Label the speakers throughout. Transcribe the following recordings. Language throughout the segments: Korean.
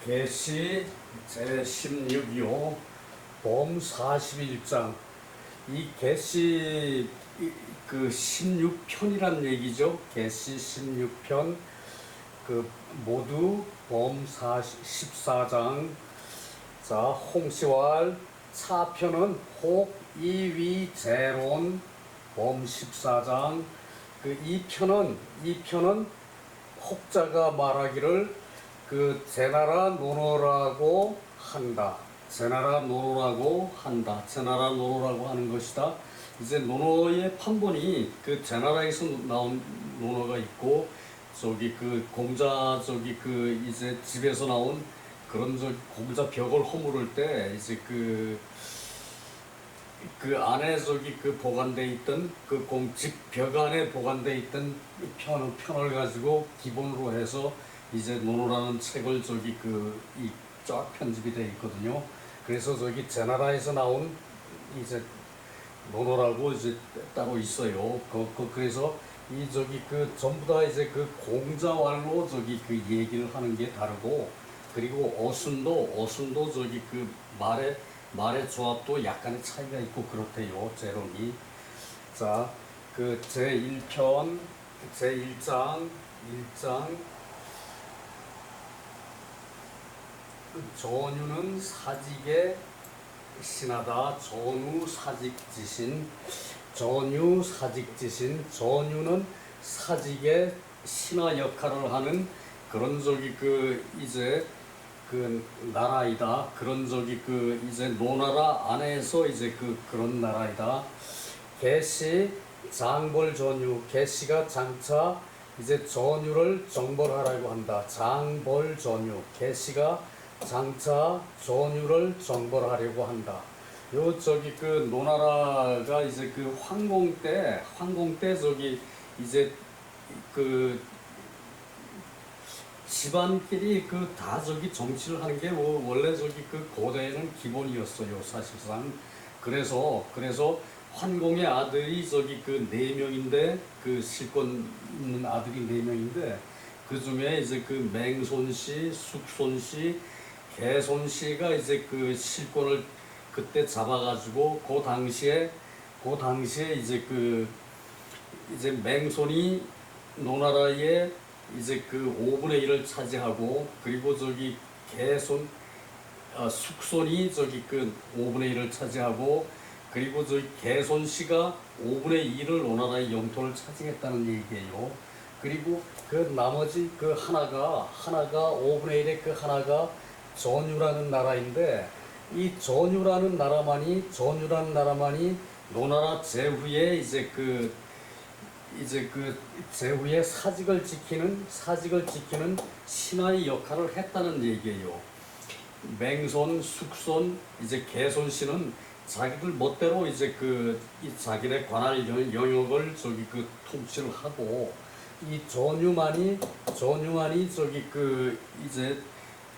Speaker 1: 계시 제16요 범 41장. 이 계시 그 16편이란 얘기죠. 계시 16편 그 모두 범 14장. 자, 홍시왈 차편은 혹 이위 제론 범 14장. 그 2편은 혹자가 말하기를 그 제나라 노노라고 한다. 제나라 노노라고 한다. 제나라 노노라고 하는 것이다. 이제 노노의 판본이 그 제나라에서 나온 노노가 있고, 저기 그 공자 저기 그 이제 집에서 나온 그런 저 공자 벽을 허물을 때 이제 그 안에 저기 그 보관돼 있던 그 공집 벽 안에 보관돼 있던 편을 가지고 기본으로 해서 이제 노노라는 책을 저기 그 이 쫙 편집이 되어 있거든요. 그래서 저기 제나라에서 나온 이제 노노라고 이제 따로 있어요. 그래서 이 저기 그 전부 다 이제 그 공자왈로 저기 그 얘기를 하는 게 다르고, 그리고 어순도 저기 그 말의 조합도 약간의 차이가 있고 그렇대요. 제론이. 자, 그 제1편 제1장 1장 전유는 사직의 신하다. 전유 사직지신. 전유는 사직의 신하 역할을 하는 그런 저기 그 이제 그 나라이다. 그런 저기 그 이제 노나라 안에서 이제 그런 나라이다. 계시 장벌 전유. 계시가 장차 이제 전유를 정벌하라고 한다. 장벌 전유. 계시가 장차 전유를 정벌하려고 한다. 요 저기 그 노나라가 이제 그 황공 때 저기 이제 그 집안끼리 그 다 저기 정치를 하는 게 원래 저기 그 고대에는 기본이었어요, 사실상. 그래서 환공의 아들이 저기 그 4명인데, 그 실권 있는 아들이 4명인데, 그 중에 이제 그 맹손씨, 숙손씨, 개손씨가 이제 그 실권을 그때 잡아가지고 그 당시에 이제 맹손이 노나라의 이제 그 5분의 1을 차지하고, 그리고 저기 숙손이 저기 그 5분의 1을 차지하고, 그리고 저기 개손씨가 5분의 1을 노나라의 영토를 차지했다는 얘기예요. 그리고 그 나머지 그 하나가 5분의 1의 그 하나가 전유라는 나라인데, 이 전유라는 나라만이 노나라 제후에 이제 그 제후의 사직을 지키는 신하의 역할을 했다는 얘기예요. 맹손, 숙손, 이제 개손씨는 자기들 멋대로 이제 이 자기네 관할 영역을 저기 그 통치를 하고, 이 전유만이 저기 이제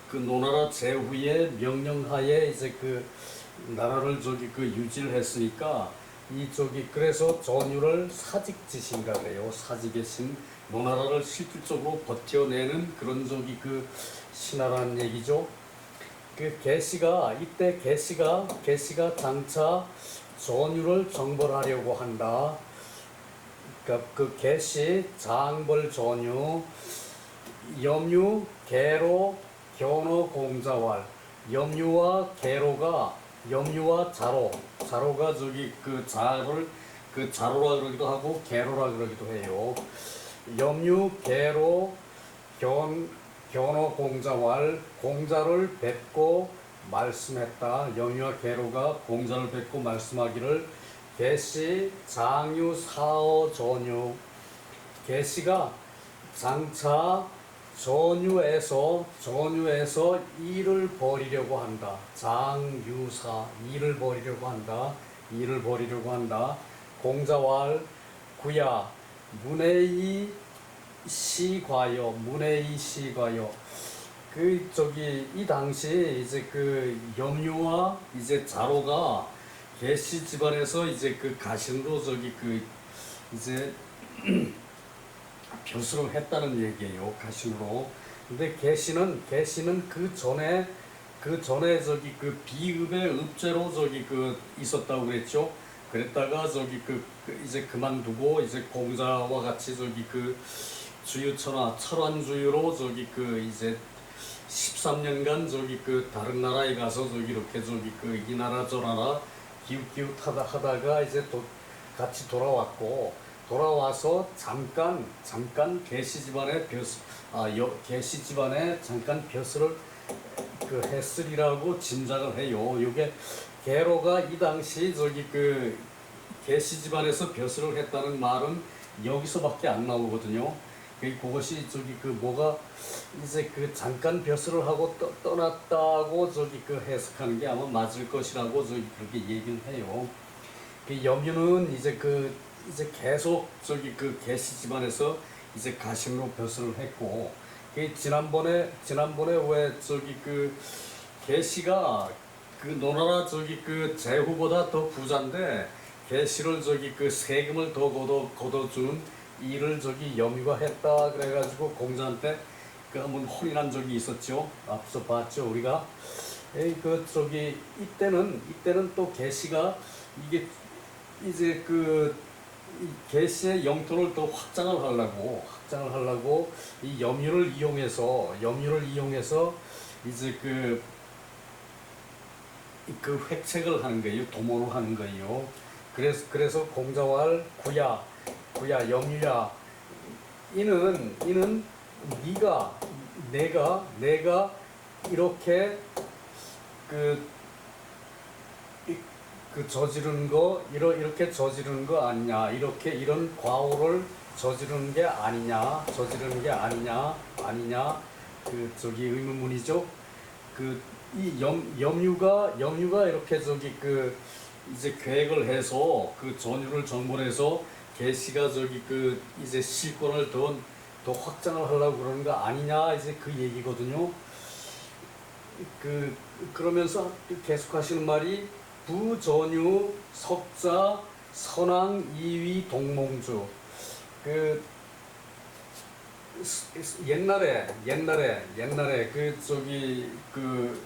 Speaker 1: 그 노나라 제후의 명령하에 이제 그 나라를 저기 그 유지를 했으니까, 이 저기 그래서 전유를 사직지신가 그래요. 사직의 신. 노나라를 실질적으로 버텨내는 그런 저기 그 신하라는 얘기죠. 그 계시가 장차 전유를 정벌하려고 한다. 그러니까 그 계시 장벌 전유. 염유 계로 견호 공자왈. 염유와 자로가 저기 그 자로라 그러기도 하고 계로라 그러기도 해요. 염유 계로 견호 공자왈. 공자를 뵙고 말씀했다. 염유와 계로가 공자를 뵙고 말씀하기를 계시 장유 사어 전유. 계시가 장차 전유에서 일을 벌이려고 한다. 장유사. 일을 벌이려고 한다. 공자왈 구야 문해이 시과여. 그 저기 이 당시 이제 그 염유와 이제 자로가 계시 집안에서 이제 그 가신으로 저기 그 이제 벼슬을 했다는 얘기예요. 가신으로. 근데 개시는 그 전에 저기 그 비읍의 읍제로 저기 그 있었다고 그랬죠. 그랬다가 저기 이제 그만두고 이제 공자와 같이 저기 그 주유천하 철환주유로 저기 그 이제 13년간 저기 그 다른 나라에 가서 저기 이렇게 저기 그 이 나라 저 나라 기웃기웃하다가 이제 또 같이 돌아와서 잠깐 개시 집안의 개시 집안에 잠깐 벼슬을 그 했으리라고 짐작을 해요. 이게 게로가 이 당시 저기 그 개시 집안에서 벼슬을 했다는 말은 여기서밖에 안 나오거든요. 그것이 저기 그 뭐가 이제 그 잠깐 벼슬을 하고 떠났다고 저기 그 해석하는 게 아마 맞을 것이라고 저기 그렇게 얘기를 해요. 그 염유는 이제 계속 저기 그 개시 집안에서 이제 가심으로 벼슬을 했고, 그 지난번에 왜 저기 그 개시가 그 노나라 저기 그 제후보다 더 부자인데 개시를 저기 그 세금을 더 걷어주는 일을 저기 염유가 했다 그래가지고 공자한테 그 한번 혼인한 적이 있었죠. 앞서 봤죠 우리가. 그 저기 이때는 또 개시가 이게 이제 그 개시의 영토를 더 확장을 하려고 이 염유를 이용해서 이제 그 획책을 하는 거예요. 도모를 하는 거예요. 그래서 공자와 할 구야 염유야, 이는 내가 이렇게 이렇게 저지르는 거 아니냐, 이런 과오를 저지르는 게 아니냐, 그 저기 의문문이죠. 이 염유가 이렇게 저기 그 이제 계획을 해서 그 전유를 정벌해서 개시가 저기 그 이제 실권을 더 확장을 하려고 그러는 거 아니냐, 이제 그 얘기거든요. 그러면서 계속하시는 말이 부전유 석자 선왕 이위 동몽주. 옛날에 그 저기 그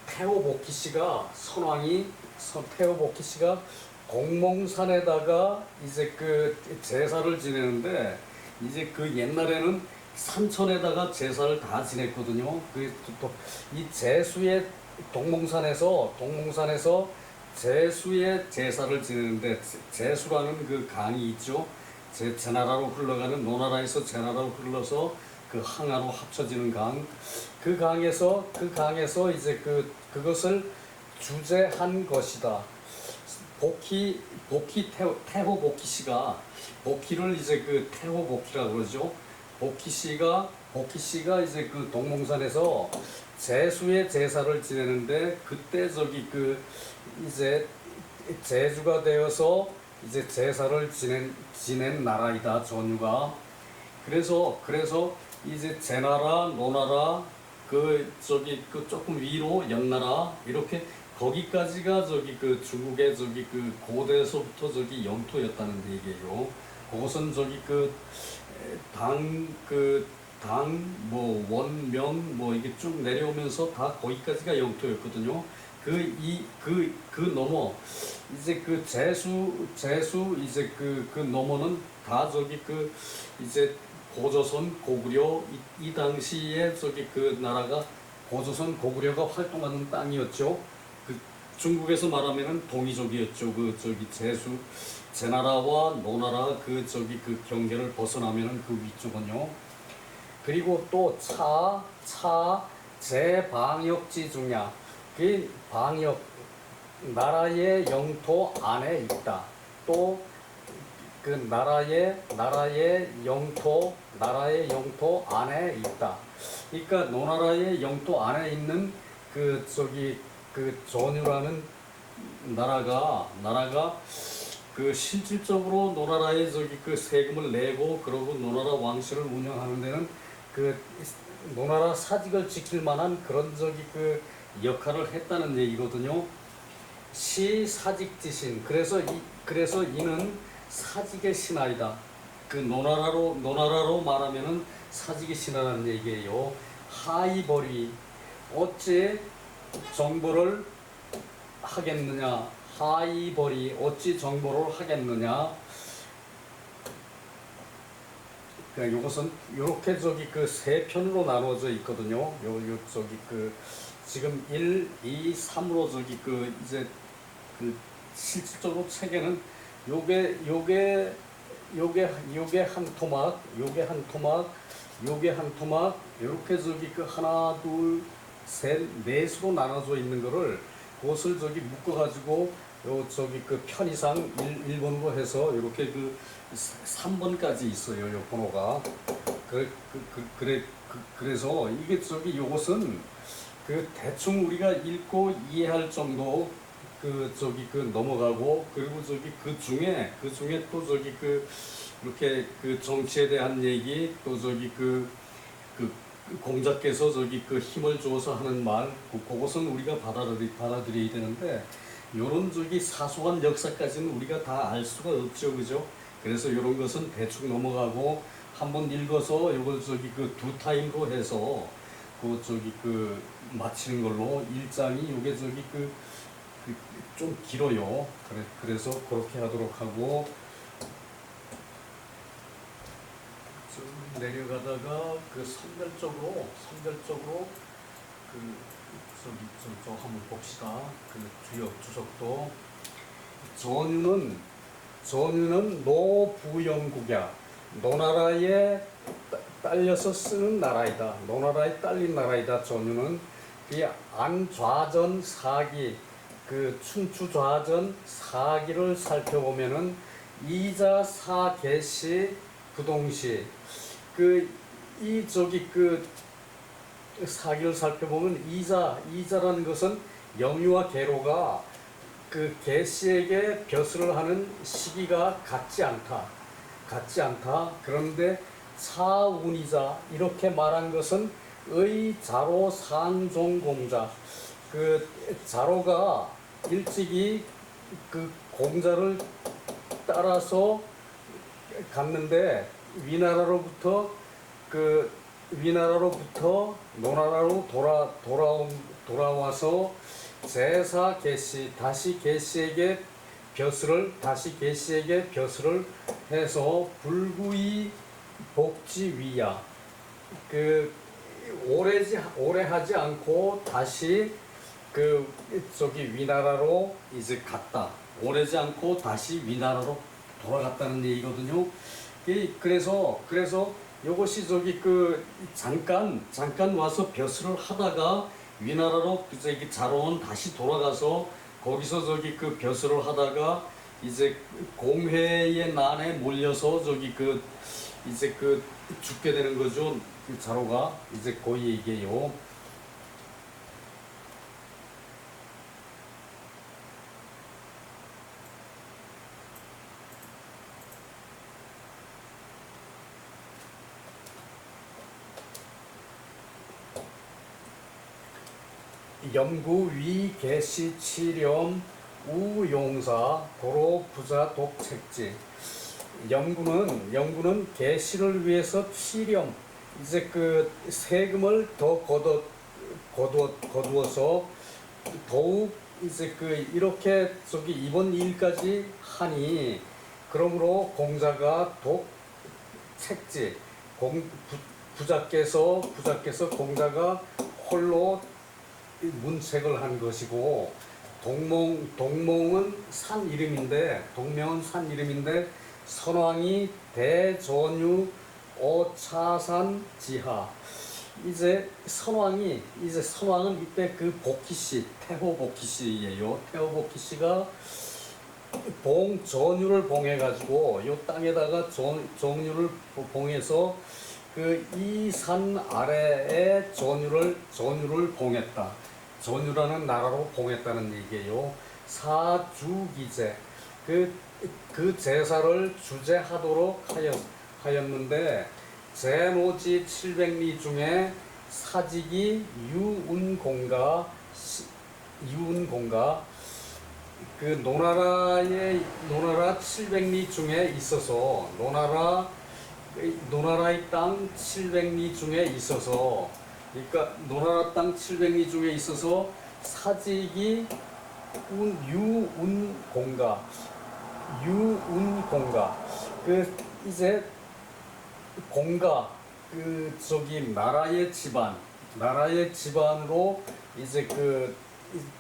Speaker 1: 태호복희 씨가 태호복희 씨가 공몽산에다가 이제 그 제사를 지내는데, 이제 그 옛날에는 산천에다가 제사를 다 지냈거든요. 이 제수의 동몽산에서 제수의 제사를 지내는데, 제수라는 그 강이 있죠. 제나라로 흘러가는, 노나라에서 제나라로 흘러서 그 항아로 합쳐지는 강. 그 강에서 이제 그것을 주재한 것이다. 태호복희 씨가, 복희를 이제 그 태호복희라고 그러죠. 복희 씨가 이제 그 동몽산에서 제수의 제사를 지내는데, 그때 저기 그 이제 제주가 되어서 이제 제사를 지낸 나라이다, 전유가. 그래서 이제 제나라, 노나라, 그 저기 그 조금 위로 연나라, 이렇게 거기까지가 저기 그 중국의 저기 그 고대에서부터 저기 영토였다는 얘기예요. 그것은 저기 당 원명 이게 쭉 내려오면서 다 거기까지가 영토였거든요. 넘어 이제 그 제수 이제 그 넘어는 다 저기 그 이제 고조선 고구려, 이 당시에 저기 그 나라가 고조선 고구려가 활동하는 땅이었죠. 그 중국에서 말하면은 동이족이었죠. 그 저기 제나라와 노나라 그 저기 그 경계를 벗어나면은 그 위쪽은요. 그리고 또 제방역지 중야, 그 방역, 나라의 영토 안에 있다. 또 그 나라의 영토 안에 있다. 그러니까 노나라의 영토 안에 있는 그 저기 그 전유라는 나라가 그 실질적으로 노나라에 저기 그 세금을 내고, 그러고 노나라 왕실을 운영하는 데는 그 노나라 사직을 지킬 만한 그런 저기 그 역할을 했다는 얘기거든요. 시사직지신. 그래서 이는 사직의 신하이다. 그 노나라로 말하면은 사직이 신하라는 얘기예요. 하이벌이 어찌 정보를 하겠느냐? 하이벌이 어찌 정보를 하겠느냐? 그러니까 이것은 이렇게 그 세 편으로 나눠져 있거든요. 요 지금 1, 2, 3으로 이제 실질적으로 책에는 요게 한 토막, 요게 한 토막, 요게 한 토막, 이렇게 하나, 둘, 셋, 넷으로 나눠져 있는 거를 그것을 묶어가지고 그 편의상 1번으로 해서 이렇게 3번까지 있어요. 요 번호가. 그래서 이게 요것은 대충 우리가 읽고 이해할 정도 넘어가고, 그리고 그 중에 또 이렇게 정치에 대한 얘기, 또 공자께서 힘을 주어서 하는 말, 그것은 우리가 받아들여야 되는데, 요런 사소한 역사까지는 우리가 다 알 수가 없죠, 그죠? 그래서 요런 것은 대충 넘어가고, 한번 읽어서 요걸 두 타임으로 해서 마치는 걸로. 1장이 요게 좀 길어요. 그래서 그렇게 하도록 하고, 좀 내려가다가 선별적으로 한번 봅시다. 주석도 전유는 노부영국야, 노나라에 딸려서 쓰는 나라이다. 노나라에 딸린 나라이다. 전유는 이 안좌전 사기, 춘추좌전 사기를 살펴보면은 이자 사계시 부동시, 사기를 살펴보면 이자라는 것은 염유와 계로가 계시에게 벼슬을 하는 시기가 같지 않다. 그런데 차운이자 이렇게 말한 것은 의자로 상종공자, 자로가 일찍이 공자를 따라서 갔는데 위나라로부터 노나라로 돌아와서 제사 계시, 다시 계시에게 벼슬을 해서 불구이 복지위야, 오래 하지 않고 다시 위나라로 이제 갔다. 오래지 않고 다시 위나라로 돌아갔다는 얘기거든요. 그래서 요것이 잠깐 와서 벼슬을 하다가 위나라로 자로는 다시 돌아가서 거기서 벼슬을 하다가 이제 공회의 난에 몰려서 죽게 되는 거죠. 자로가 이제 그 얘기예요. 염구 위 계시 치렴 우용사 도로 부자 독책지. 염구는 계시를 위해서 치렴, 이제 세금을 더 거두어서 더욱 이제 이렇게 이번 일까지 하니, 그러므로 공자가 독책지, 부자께서 공자가 홀로 문책을 한 것이고, 동몽은 산 이름인데 선왕이 대전유 오차산 지하. 선왕은 이때 복희씨, 태호 복희씨예요. 태호 복희씨가 전유를 봉해가지고 이 땅에다가 정유를 봉해서 이 산 아래에 전유를 봉했다. 전유라는 나라로 봉했다는 얘기예요. 사주기제, 그 제사를 주재하도록 하였는데, 제노지 700리 중에 사직이 유운공가 그 노나라 700리 중에 있어서 노나라의 땅 700리 중에 있어서 그러니까 노나라 땅 700리 중에 있어서 사직이 유운공가 그 이제 공가 그 저기 나라의 집안으로 이제 그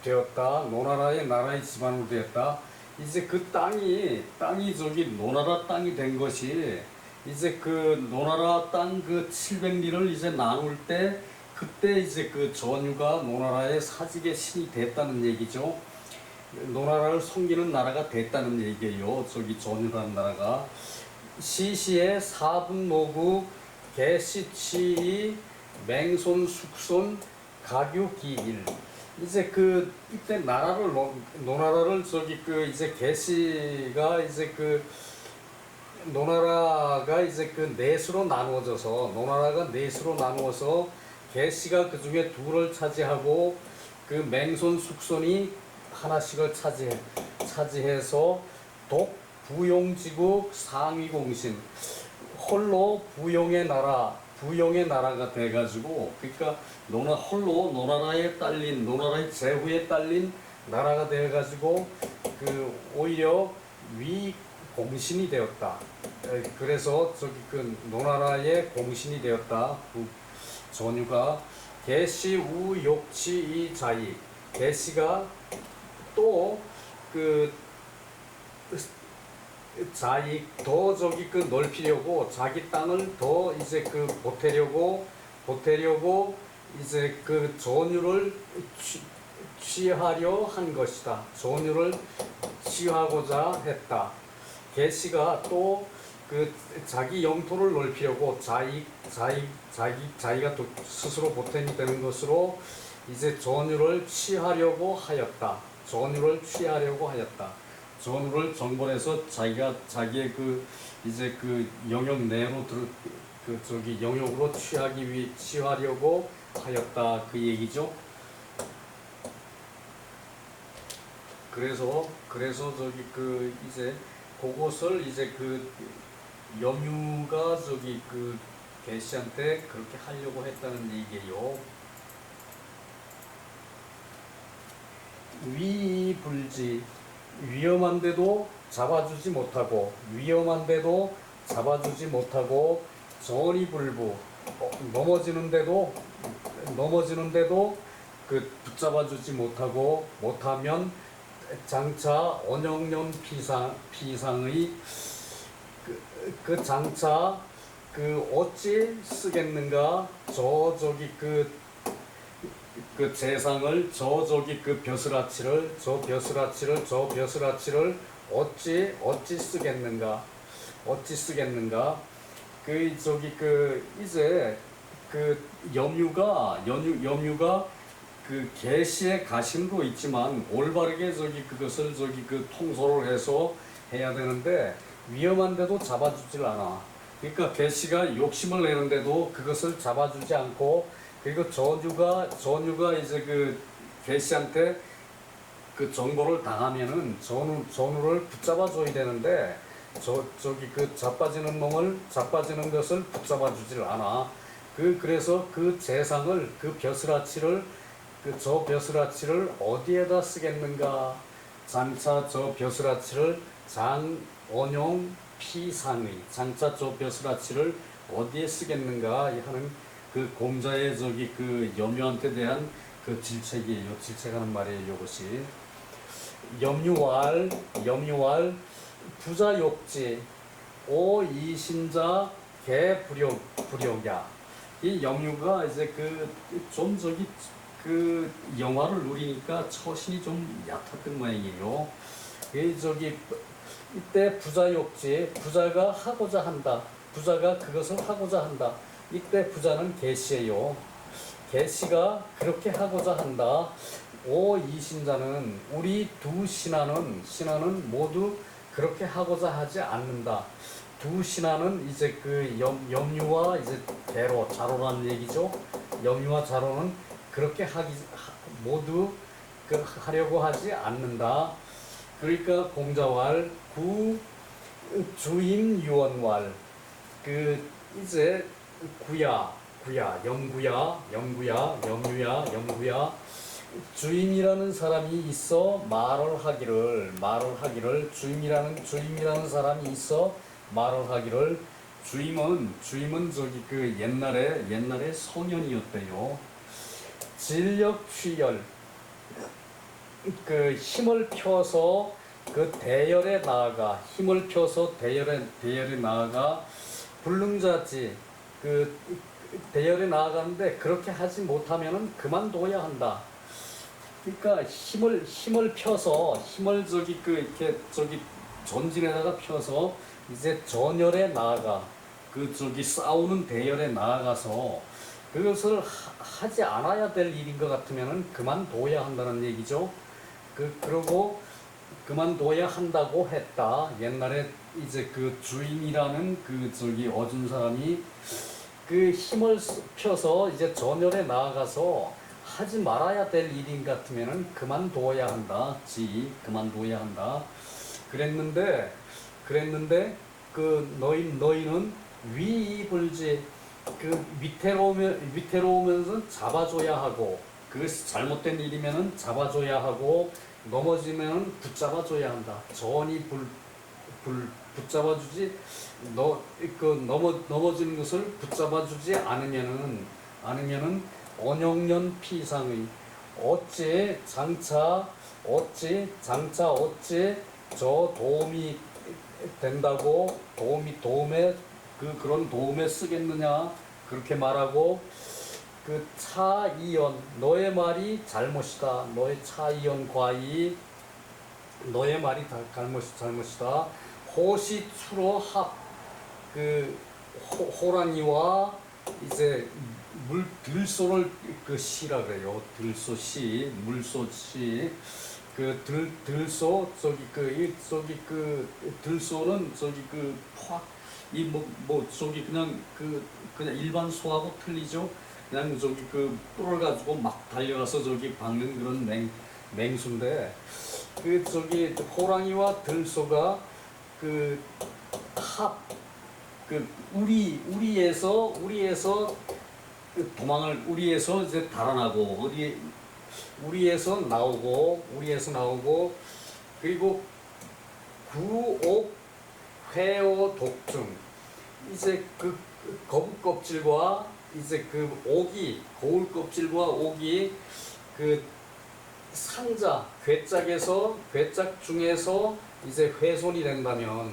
Speaker 1: 되었다. 나라의 집안으로 되었다. 이제 그 땅이 저기 노나라 땅이 된 것이 이제 그 노나라 땅 그 700리를 이제 나눌 때 그때 이제 그 전유가 노나라의 사직의 신이 됐다는 얘기죠. 노나라를 섬기는 나라가 됐다는 얘기예요. 저기 전유라는 나라가 시시의 사분모구 개시치이 맹손 숙손 가교기일 이제 그 이때 노나라를 저기 그 이제 개시가 이제 그 노나라가 이제 그 넷으로 나누어져서 노나라가 넷으로 나누어서 개시가 그 중에 둘을 차지하고 그 맹손 숙손이 하나씩을 차지해서 독 부용지국 상위공신 홀로 부용의 나라가 돼가지고 그러니까 홀로 노나라의 제후에 딸린 나라가 돼가지고 그 오히려 위 공신이 되었다. 그래서 저기 그 노나라의 공신이 되었다. 그 전유가 개시 우 욕치 이 자이 개시가 또 그 자기 더 저기 그 넓히려고 자기 땅을 더 이제 그 보태려고 이제 그 전유를 취하려 한 것이다. 전유를 취하고자 했다. 개시가 또 그 자기 영토를 넓히려고 자기가 또 스스로 보탬이 되는 것으로 이제 전유를 취하려고 하였다. 전우를 정벌해서 자기의 그 이제 그 영역 내로 그 저기 영역으로 취하려고 하였다 그 얘기죠. 그래서 저기 그 이제 그것을 이제 그 염유가 저기 그 개시한테 그렇게 하려고 했다는 얘기예요. 위불지 위험한데도 잡아주지 못하고 전이불부 넘어지는데도 그 붙잡아주지 못하면 장차 언영년 피상의 그 장차 그 어찌 쓰겠는가 저기 그 재상을 저기 그 벼슬아치를 어찌 쓰겠는가 그 저기 그 이제 그 염유가 그 개시의 가심도 있지만 올바르게 저기 그것을 저기 그 통솔을 해서 해야 되는데 위험한데도 잡아주질 않아. 그러니까 개시가 욕심을 내는데도 그것을 잡아주지 않고 그리고 전유가 이제 그 개시한테 그 정보를 당하면은 전우를 붙잡아줘야 되는데 저기 그 자빠지는 것을 붙잡아주질 않아. 그래서 그 재상을 저 벼슬아치를 어디에다 쓰겠는가? 장차 저 벼슬아치를 장원용 피상의 장차 저 벼슬아치를 어디에 쓰겠는가 하는 그 공자의 저기 그 염유한테 대한 그 질책하는 말이에요. 이것이 염유왈 부자욕지 오 이신자 개불욕야 이 염유가 이제 그 좀 저기 그 영화를 누리니까 처신이 좀 얕았던 모양이에요. 저기 이때 부자욕지 부자가 그것을 하고자 한다. 이때 부자는 개시예요. 개시가 그렇게 하고자 한다. 오 이신자는 우리 두 신하는 모두 그렇게 하고자 하지 않는다. 두 신하는 이제 그 염유와 이제 자로라는 얘기죠. 염유와 자로는 그렇게 모두 하려고 하지 않는다. 그러니까 공자왈 구 주임 유언왈 그 이제 구야 영구야 주임이라는 사람이 있어 말을 하기를 주임이라는 사람이 있어 말을 하기를 주임은 저기 그 옛날에 소년이었대요. 진력 취열 그 힘을 펴서 그 대열에 나아가 불능자지 그 대열에 나아가는데 그렇게 하지 못하면은 그만둬야 한다. 그러니까 힘을 펴서 저기 그 이렇게 저기 전진에다가 펴서 이제 전열에 나아가 그 저기 싸우는 대열에 나아가서 그것을 하지 않아야 될 일인 것 같으면은 그만둬야 한다는 얘기죠. 그러고 그만둬야 한다고 했다. 옛날에 이제 그 주인이라는 그 저기 어준 사람이 그 힘을 펴서 이제 전열에 나아가서 하지 말아야 될 일인 같으면은 그만둬야 한다. 그만둬야 한다. 그랬는데 그 너희는 위이불지 그 위태로우면서 잡아줘야 하고 그것이 잘못된 일이면은 잡아줘야 하고 넘어지면은 붙잡아줘야 한다. 전이 붙잡아주지 넘어지는 것을 붙잡아주지 않으면은 언영년 피상의 어찌 장차 저 도움이 된다고 그런 도움에 쓰겠느냐 그렇게 말하고 그 차이연 너의 말이 잘못이다. 너의 차이연 과이 너의 말이 잘못이다. 호시 추로 합그 호랑이와 이제 들소를 그 시라 그래요. 들소시 물소시 그 들소 그 들소는 저기 그냥 일반 소하고 틀리죠. 그냥 저기 그 뿔을 가지고 막 달려가서 저기 박는 그런 맹수인데 그 저기 호랑이와 들소가 그 우리에서 그 도망을 우리에서 이제 달아나고 우리에서 나오고 그리고 구옥 회오 독중 이제 그 거북 껍질과 이제 그 거울 껍질과 옥이 그 상자 괴짝 중에서 이제 훼손이 된다면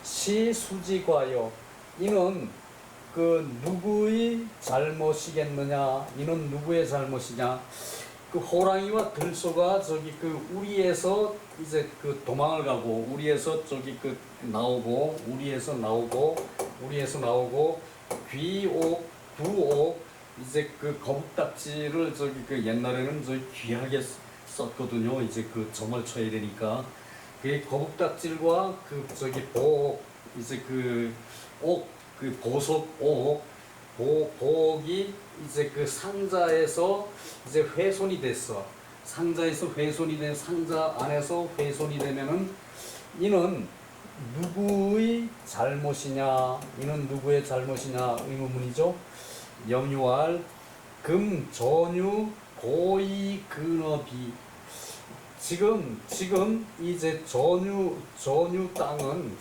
Speaker 1: 시수지과요 이는 그 누구의 잘못이겠느냐? 이는 누구의 잘못이냐? 그 호랑이와 들소가 저기 그 우리에서 이제 그 도망을 가고 우리에서 저기 그 우리에서 나오고 귀옥 부옥 이제 그 거북딱지를 저기 그 옛날에는 저기 귀하게 썼거든요. 이제 그 점을 쳐야 되니까 그 거북딱질과 그 저기 보옥 이제 그 보옥이 이제 그 상자에서 이제 훼손이 됐어. 상자 안에서 훼손이 되면은 이는 누구의 잘못이냐? 의문문이죠. 염유할 금 전유 고의 근업이 지금 이제 전유 땅은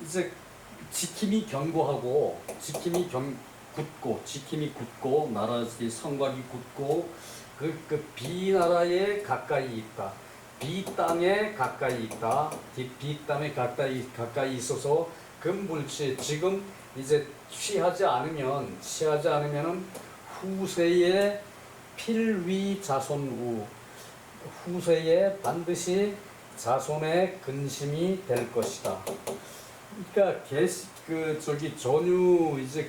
Speaker 1: 이제 지킴이 굳고 나라의 성곽이 굳고 그 비나라에 가까이 있다. 비 땅에 가까이 있어서 금불치 지금 이제 취하지 않으면은 후세에 필위 자손 후세에 반드시 자손의 근심이 될 것이다. 그러니까 저기 전유 이제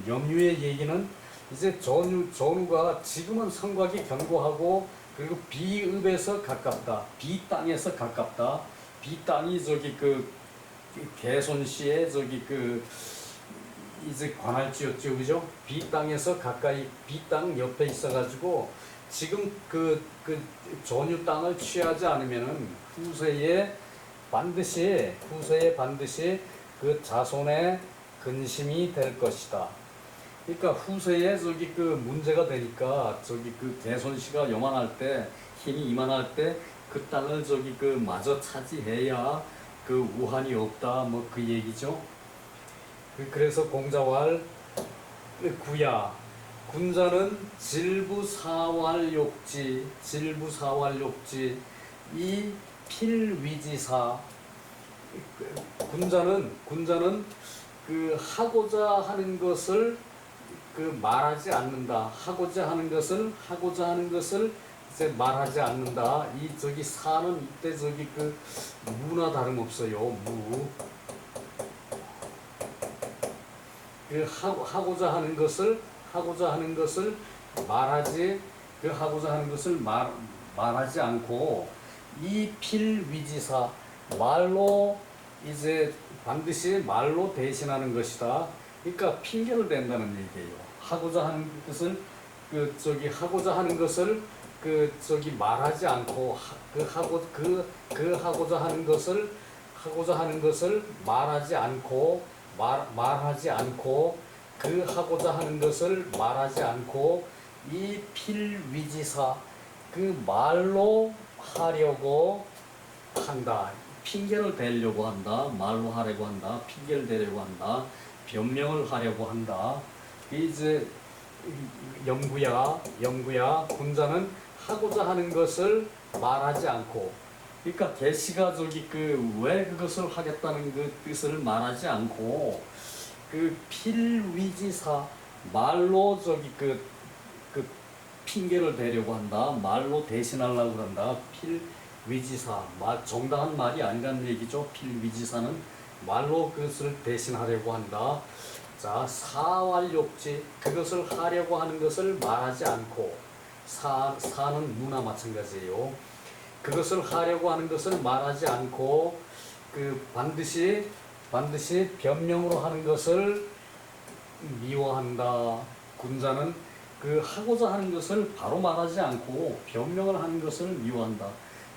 Speaker 1: 염유의 얘기는 이제 전유가 지금은 성곽이 견고하고 그리고 비읍에서 가깝다. 비 땅에서 가깝다. 비 땅이 저기 그 개손시에 저기 그 이제 관할지였죠, 그죠? B 땅에서 가까이 B 땅 옆에 있어가지고 지금 그 전유 땅을 취하지 않으면은 후세에 반드시 그 자손의 근심이 될 것이다. 그러니까 후세에 저기 그 문제가 되니까 저기 그 개손씨가 요만할 때 힘이 이만할 때 그 땅을 저기 그 마저 차지해야 그 우환이 없다 뭐 그 얘기죠. 그래서 공자왈 구야 군자는 질부사왈욕지 이 필위지사 군자는 그 하고자 하는 것을 그 말하지 않는다. 하고자 하는 것을 이제 말하지 않는다. 이 저기 사는 이때 저기 그 무나 다름없어요. 무. 그 하고자 하는 것을 말하지 말하지 않고 이 필위지사 말로 이제 반드시 말로 대신하는 것이다. 그러니까 핑계를 댄다는 얘기예요. 하고자 하는 것을 말하지 않고 하고자 하는 것을 말하지 않고 그 하고자 하는 것을 말하지 않고 이 필위지사 그 말로 하려고 한다. 핑계를 대려고 한다. 말로 하려고 한다. 핑계를 대려고 한다. 변명을 하려고 한다. 이제 영구야 군자는 하고자 하는 것을 말하지 않고, 그러니까 계시가 저기 왜 그것을 하겠다는 그 뜻을 말하지 않고 그 필위지사 말로 저기 그 핑계를 대려고 한다. 말로 대신하려고 한다. 필위지사 정당한 말이 아니라는 얘기죠. 필위지사는 말로 그것을 대신하려고 한다. 자, 사왈욕지 그것을 하려고 하는 것을 말하지 않고 사는 무나 마찬가지예요. 그것을 하려고 하는 것을 말하지 않고 그 반드시 변명으로 하는 것을 미워한다. 군자는 그 하고자 하는 것을 바로 말하지 않고 변명을 하는 것을 미워한다.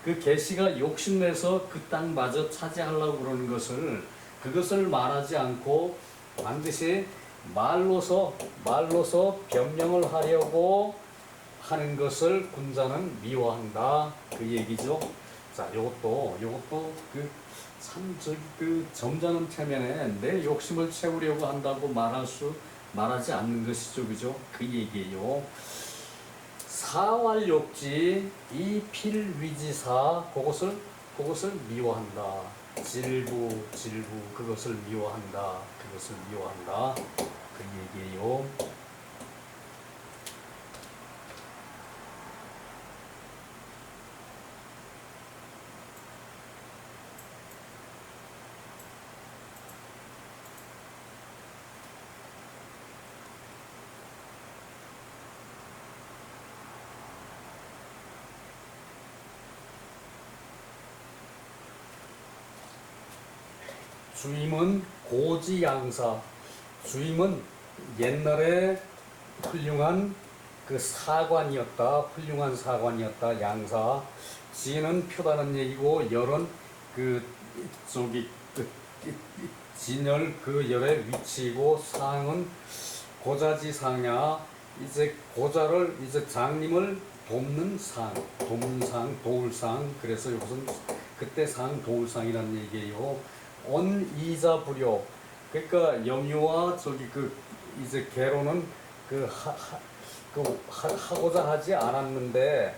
Speaker 1: 그 계시가 욕심내서 그 땅마저 차지하려고 그러는 그것을 말하지 않고 반드시 말로서 변명을 하려고 하는 것을 군자는 미워한다. 그 얘기죠. 자, 요것도 참 점잖은 체면에 내 욕심을 채우려고 한다고 말하지 않는 것이죠, 그죠? 그 얘기예요. 사왈욕지 이 필위지사 그것을 미워한다. 질부 그것을 미워한다. 그 얘기예요. 주임은 고지양사. 주임은 옛날에 훌륭한 사관이었다. 양사. 지는 표다는 얘기고 열은 진열 열의 위치이고 상은 고자지상야. 이제 고자를 장님을 돕는 상, 도울상. 그래서 이것은 그때 상 도울상이라는 얘기예요. 언이자부려 그러니까 염유와 이제 개로는 하고자 하지 않았는데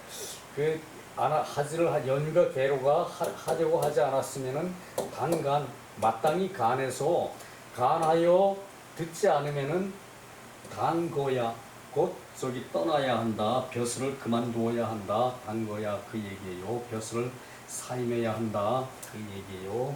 Speaker 1: 염유가 개로가 하려고 하지 않았으면은 마땅히 간해서 간하여 듣지 않으면은 단거야 곧 떠나야 한다. 벼슬을 그만두어야 한다. 단거야 그 얘기예요. 벼슬을 사임해야 한다. 그 얘기예요.